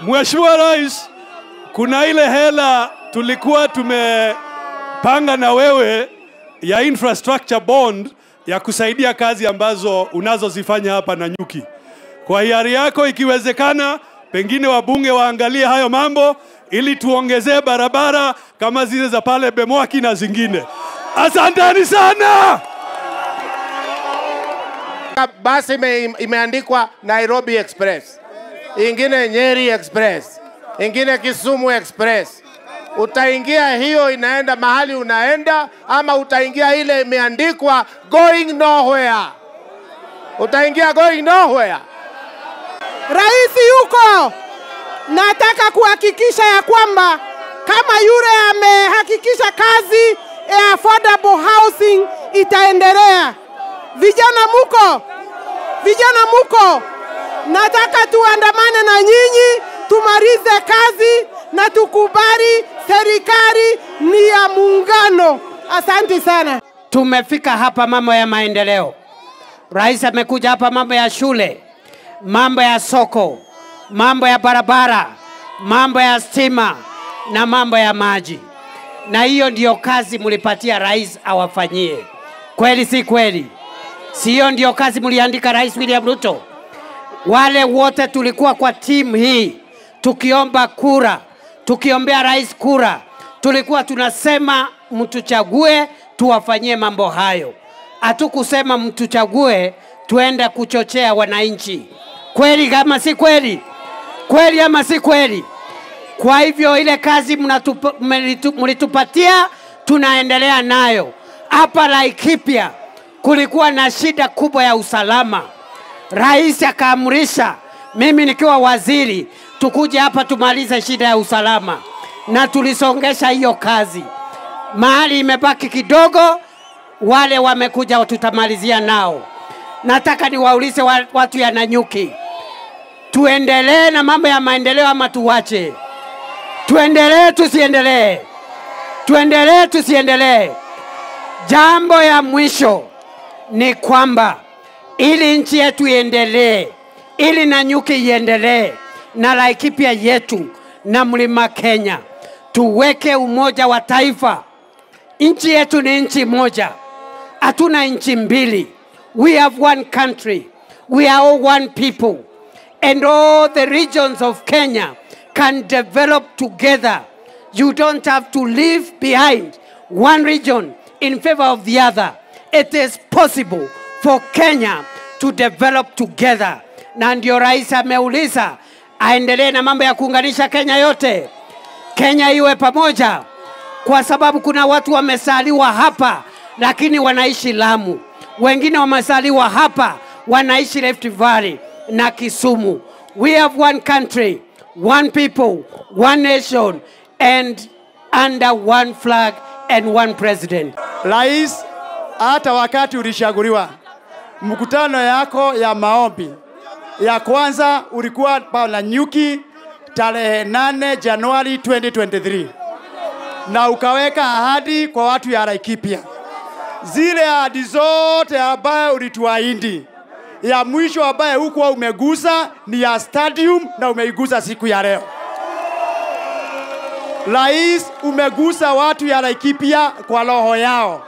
Mheshimiwa Rais, kuna ile hela tulikuwa tumepanga na wewe ya infrastructure bond ya kusaidia kazi ambazo unazozifanya hapa Nanyuki. Kwa hiari yako, ikiwezekana, pengine wabunge waangalie hayo mambo ili tuongezee barabara kama zile za pale Bemwaki na zingine. Asanteni sana. Basi imeandikwa Nairobi Express, ingine Nyeri Express, ingine Kisumu Express. Utaingia hiyo inaenda mahali unaenda, ama utaingia ile imeandikwa going nowhere? Utaingia going nowhere. Rais yuko, nataka kuhakikisha ya kwamba kama yule amehakikisha kazi ya affordable housing itaendelea. Vijana muko, nataka tuandamane na nyinyi, tumalize kazi na tukubali serikali ni ya muungano. Asante sana. Tumefika hapa mambo ya maendeleo. Rais amekuja hapa mambo ya shule, mambo ya soko, mambo ya barabara, mambo ya stima na mambo ya maji. Na hiyo ndio kazi mlipatia rais awafanyie. Kweli si kweli? Sio ndio kazi mliandika Rais William Ruto? Wale wote tulikuwa kwa timu hii tukiomba kura, tukiombea rais kura, tulikuwa tunasema mtuchague tuwafanyie mambo hayo. Hatukusema mtuchague tuende kuchochea wananchi. Kweli kama si kweli? Kweli ama si kweli? Kwa hivyo ile kazi mlitupatia tunaendelea nayo. Hapa Laikipia kulikuwa na shida kubwa ya usalama. Rais akaamrisha mimi nikiwa waziri tukuje hapa tumalize shida ya usalama, na tulisongesha hiyo kazi. Mahali imebaki kidogo, wale wamekuja tutamalizia nao. Nataka niwaulize watu ya Nanyuki, tuendelee na mambo ya maendeleo ama tuwache? Tuendelee tusiendelee? Tuendelee tusiendelee? Jambo ya mwisho ni kwamba ili nchi yetu iendelee, ili Nanyuki iendelee na Laikipia yetu na Mlima Kenya, tuweke umoja wa taifa. Nchi yetu ni nchi moja, hatuna nchi mbili. We have one country, we are all one people, and all the regions of Kenya can develop together. You don't have to leave behind one region in favor of the other. It is possible for Kenya to develop together. Na ndio rais ameuliza aendelee na mambo ya kuunganisha Kenya yote. Kenya iwe pamoja, kwa sababu kuna watu wamesaliwa hapa lakini wanaishi Lamu. Wengine wamesaliwa hapa wanaishi Rift Valley na Kisumu. We have one country, one people, one nation, and under one flag and one president. Rais, hata wakati ulishaguliwa, mkutano yako ya maombi ya kwanza ulikuwa pa Nanyuki tarehe 8 Januari 2023, na ukaweka ahadi kwa watu ya Laikipia. Zile ahadi zote ambaye ulituahidi, ya mwisho ambaye huko umegusa ni ya stadium, na umeigusa siku ya leo. Rais, umegusa watu ya Laikipia kwa roho yao,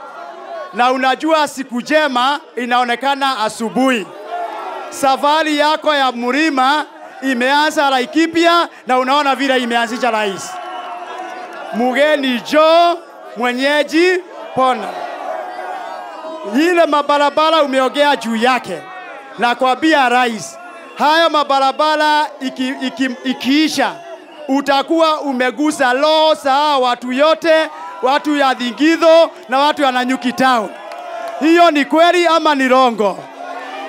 na unajua siku njema inaonekana asubuhi. Safari yako ya mlima imeanza Laikipia, na unaona vile imeanzisha rais. Mugeni jo, mwenyeji pona. Ile mabarabara umeongea juu yake, na kwambia rais, haya mabarabara ikiisha, utakuwa umegusa roho za watu yote, watu ya Thingitho na watu ya Nanyuki town. Hiyo ni kweli ama ni rongo?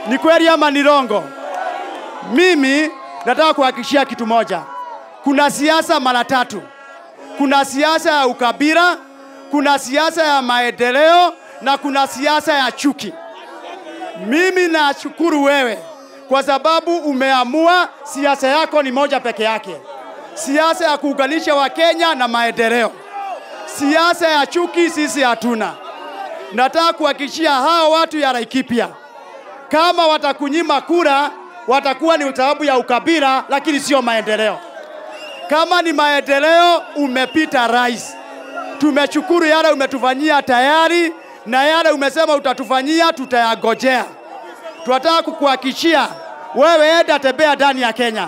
Ni kweli ama ni rongo? Mimi nataka kuhakikishia kitu moja. Kuna siasa mara tatu. Kuna siasa ya ukabila, kuna siasa ya maendeleo, na kuna siasa ya chuki. Mimi nashukuru wewe kwa sababu umeamua siasa yako ni moja peke yake. Siasa ya kuunganisha Wakenya na maendeleo. Siasa ya chuki sisi hatuna. Nataka kuhakikishia hao watu ya Laikipia, kama watakunyima kura, watakuwa ni sababu ya ukabila, lakini sio maendeleo. Kama ni maendeleo, umepita rais. Tumeshukuru yale umetufanyia tayari, na yale umesema utatufanyia tutayagojea. Tunataka kukuhakikishia wewe, enda tembea ndani ya Kenya,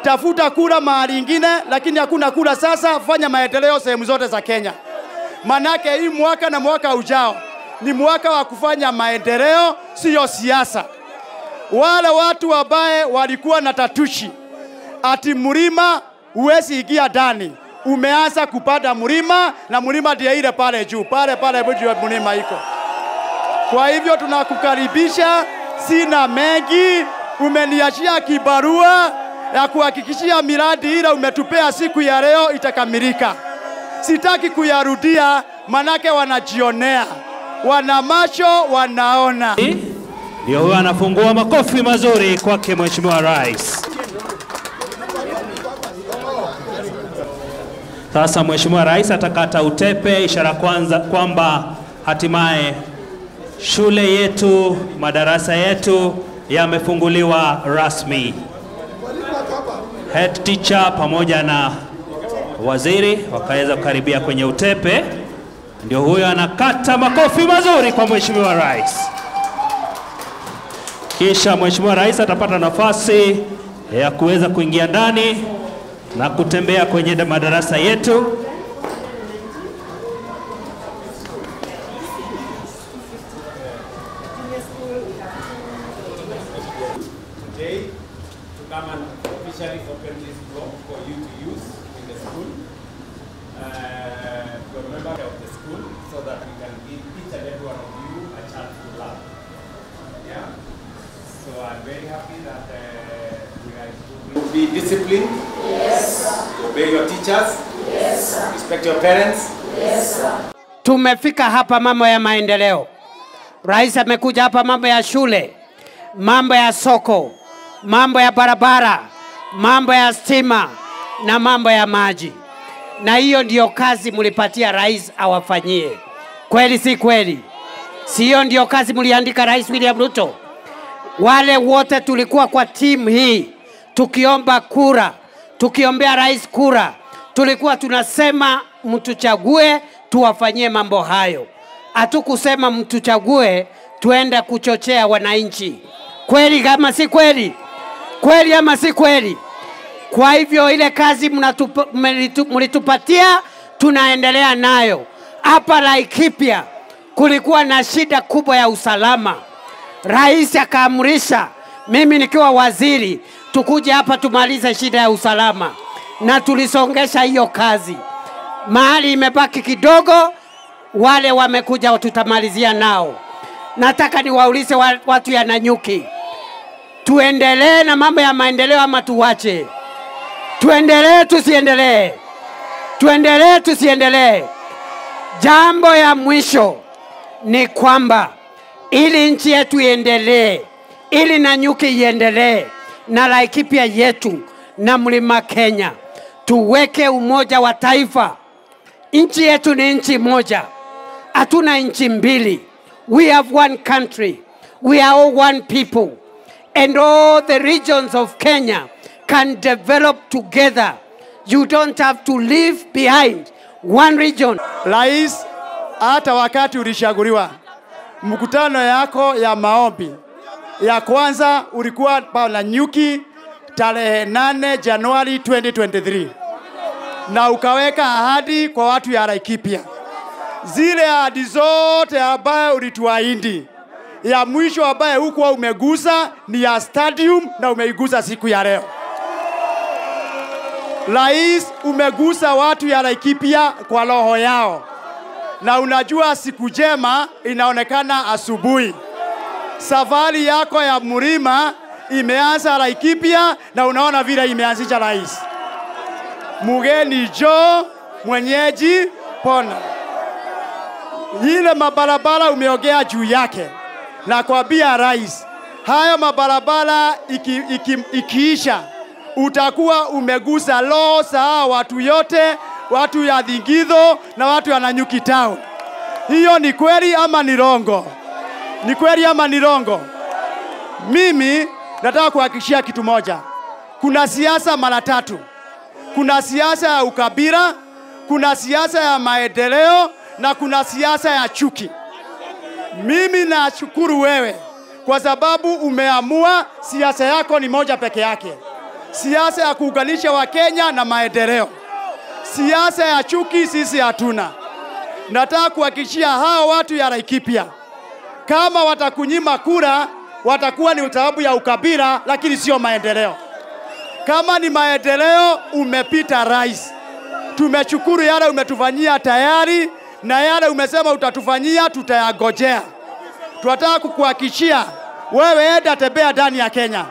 tafuta kura mahali ingine, lakini hakuna kura sasa. Fanya maendeleo sehemu zote za Kenya, manake hii mwaka na mwaka ujao ni mwaka wa kufanya maendeleo, sio siasa. Wale watu ambaye walikuwa na tatushi ati mlima huwezi ingia ndani, umeanza kupanda mlima, na mlima ndiye ile pale juu, pale juu ya mlima iko. Kwa hivyo tunakukaribisha, sina mengi, umeniachia kibarua ya kuhakikishia miradi ile umetupea siku ya leo itakamilika. Sitaki kuyarudia, manake wanajionea, wana macho wanaona. Ndio huyo anafungua. Makofi mazuri kwake Mheshimiwa Rais. Sasa Mheshimiwa Rais atakata utepe, ishara kwanza kwamba hatimaye shule yetu, madarasa yetu yamefunguliwa rasmi. Head teacher pamoja na waziri wakaweza kukaribia kwenye utepe. Ndio huyo anakata. Makofi mazuri kwa Mheshimiwa Rais. Kisha Mheshimiwa Rais atapata nafasi ya kuweza kuingia ndani na kutembea kwenye madarasa yetu. Today to come and officially open this block for you to use in the school, to a member of the school, so that we can give each and every one of you a chance to learn. Yeah. So I'm very happy that we are be disciplined. Yes. Obey your teachers. Yes. Respect your parents. Yes. Tumefika hapa mambo ya maendeleo. Rais amekuja hapa mambo ya shule, mambo ya soko, mambo ya barabara, mambo ya stima na mambo ya maji. Na hiyo ndio kazi mlipatia rais awafanyie. Kweli si kweli? Sio ndio kazi mliandika Rais William Ruto? Wale wote tulikuwa kwa timu hii tukiomba kura, tukiombea rais kura, tulikuwa tunasema mtuchague tuwafanyie mambo hayo. Hatukusema mtuchague tuende kuchochea wananchi. Kweli kama si kweli? Kweli ama si kweli? Kwa hivyo ile kazi mlitupatia tunaendelea nayo. Hapa Laikipia kulikuwa na shida kubwa ya usalama. Rais akaamrisha mimi nikiwa waziri tukuje hapa tumalize shida ya usalama, na tulisongesha hiyo kazi. Mahali imebaki kidogo, wale wamekuja tutamalizia nao. Nataka niwaulize watu ya Nanyuki, tuendelee na mambo ya maendeleo ama tuwache? Tuendelee tusiendelee? Tuendelee tusiendelee? Jambo ya mwisho ni kwamba ili nchi yetu iendelee, ili Nanyuki iendelee na Laikipia yetu na Mlima Kenya, tuweke umoja wa taifa. Nchi yetu ni nchi moja, hatuna nchi mbili. We have one country. We are all one people. And all the regions of Kenya can develop together. You don't have to leave behind one region. Rais, hata wakati ulishaguliwa, mkutano yako ya maombi ya kwanza ulikuwa pa Nanyuki tarehe 8 Januari 2023, na ukaweka ahadi kwa watu ya Laikipia. Zile ahadi zote ambaye ulituahidi, ya mwisho ambaye huko umegusa ni ya stadium, na umeigusa siku ya leo. Rais, umegusa watu ya Laikipia kwa roho yao, na unajua siku njema inaonekana asubuhi. Safari yako ya mlima imeanza Laikipia, na unaona vile imeanzisha rais. Mugeni jo, mwenyeji pona. Ile mabarabara umeongea juu yake, na kuambia rais, hayo mabarabara ikiisha utakuwa umegusa roho za watu yote, watu ya Thingitho na watu ya Nanyuki town. Hiyo ni kweli ama ni rongo? Ni kweli ama ni rongo? Mimi nataka kuhakikishia kitu moja. Kuna siasa mara tatu. Kuna siasa ya ukabila, kuna siasa ya maendeleo na kuna siasa ya chuki. Mimi nashukuru wewe kwa sababu umeamua siasa yako ni moja peke yake. Siasa ya kuunganisha Wakenya na maendeleo. Siasa ya chuki sisi hatuna. Nataka kuhakikishia hao watu ya Laikipia, kama watakunyima kura watakuwa ni sababu ya ukabila, lakini sio maendeleo. Kama ni maendeleo, umepita rais. Tumeshukuru yale umetufanyia tayari, na yale umesema utatufanyia tutayagojea. Tunataka kukuhakikishia wewe, enda tembea ndani ya Kenya,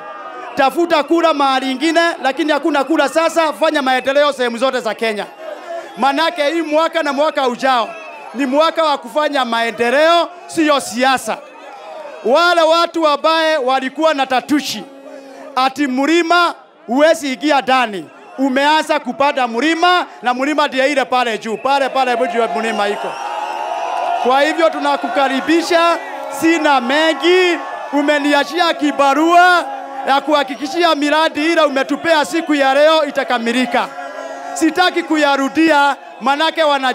tafuta kura mahali ingine, lakini hakuna kura sasa. Fanya maendeleo sehemu zote za Kenya, manake hii mwaka na mwaka ujao ni mwaka wa kufanya maendeleo, sio siasa. Wale watu ambaye walikuwa na tatushi ati mlima huwezi ingia ndani, umeanza kupanda mlima, na mlima ndiye ile pale juu, pale juu ya mlima iko. Kwa hivyo tunakukaribisha, sina mengi, umeniachia kibarua ya kuhakikishia miradi ile umetupea siku ya leo itakamilika. Sitaki kuyarudia, manake wana